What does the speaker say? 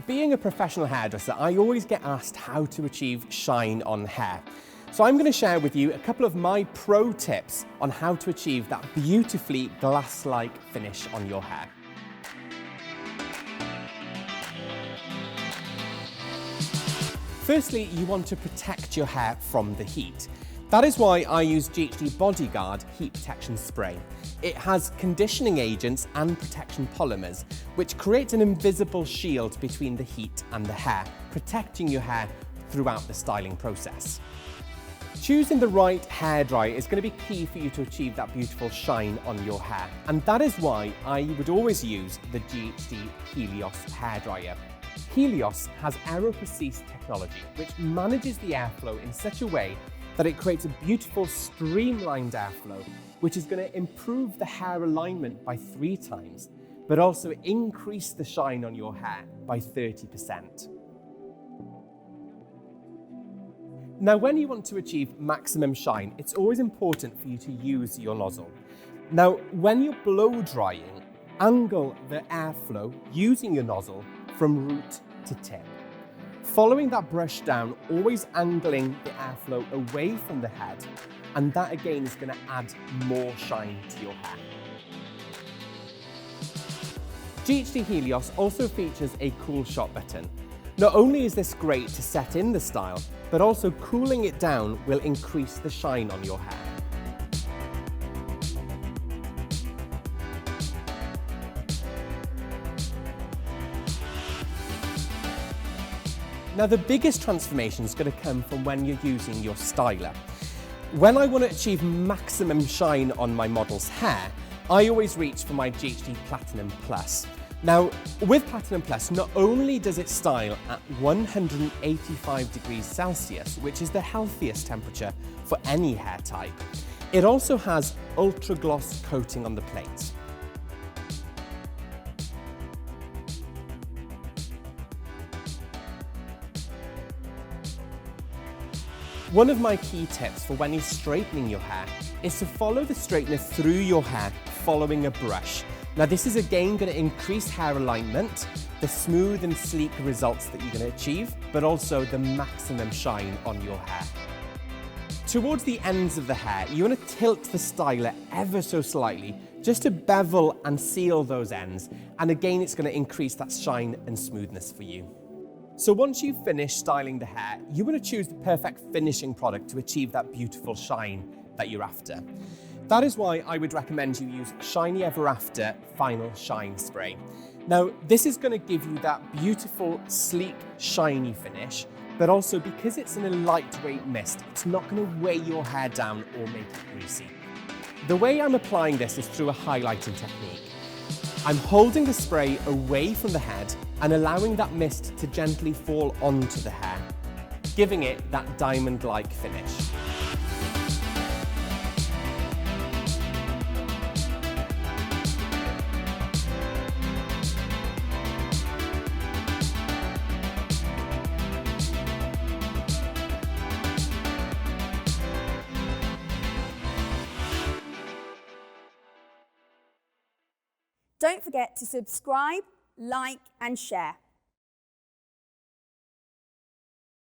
being a professional hairdresser, I always get asked how to achieve shine on hair. So I'm going to share with you a couple of my pro tips on how to achieve that beautifully glass-like finish on your hair. Firstly, you want to protect your hair from the heat. That is why I use GHD Bodyguard Heat Protection Spray. It has conditioning agents and protection polymers, which creates an invisible shield between the heat and the hair, protecting your hair throughout the styling process. Choosing the right hairdryer is going to be key for you to achieve that beautiful shine on your hair. And that is why I would always use the GHD Helios hairdryer. Helios has aero-precise technology, which manages the airflow in such a way that it creates a beautiful streamlined airflow, which is going to improve the hair alignment by 3 times, but also increase the shine on your hair by 30%. Now, when you want to achieve maximum shine, it's always important for you to use your nozzle. Now, when you're blow drying, angle the airflow using your nozzle from root to tip. Following that brush down, always angling the airflow away from the head, and that again is going to add more shine to your hair. GHD Helios also features a cool shot button. Not only is this great to set in the style, but also cooling it down will increase the shine on your hair. Now, the biggest transformation is going to come from when you're using your styler. When I want to achieve maximum shine on my model's hair, I always reach for my GHD Platinum Plus. Now, with Platinum Plus, not only does it style at 185 degrees Celsius, which is the healthiest temperature for any hair type, it also has ultra gloss coating on the plate. One of my key tips for when you're straightening your hair is to follow the straightener through your hair following a brush. Now, this is again going to increase hair alignment, the smooth and sleek results that you're going to achieve, but also the maximum shine on your hair. Towards the ends of the hair, you want to tilt the styler ever so slightly just to bevel and seal those ends. And again, it's going to increase that shine and smoothness for you. So once you've finished styling the hair, you want to choose the perfect finishing product to achieve that beautiful shine that you're after. That is why I would recommend you use Shiny Ever After Final Shine Spray. Now, this is going to give you that beautiful, sleek, shiny finish, but also because it's in a lightweight mist, it's not going to weigh your hair down or make it greasy. The way I'm applying this is through a highlighting technique. I'm holding the spray away from the head and allowing that mist to gently fall onto the hair, giving it that diamond-like finish. Don't forget to subscribe, like and share.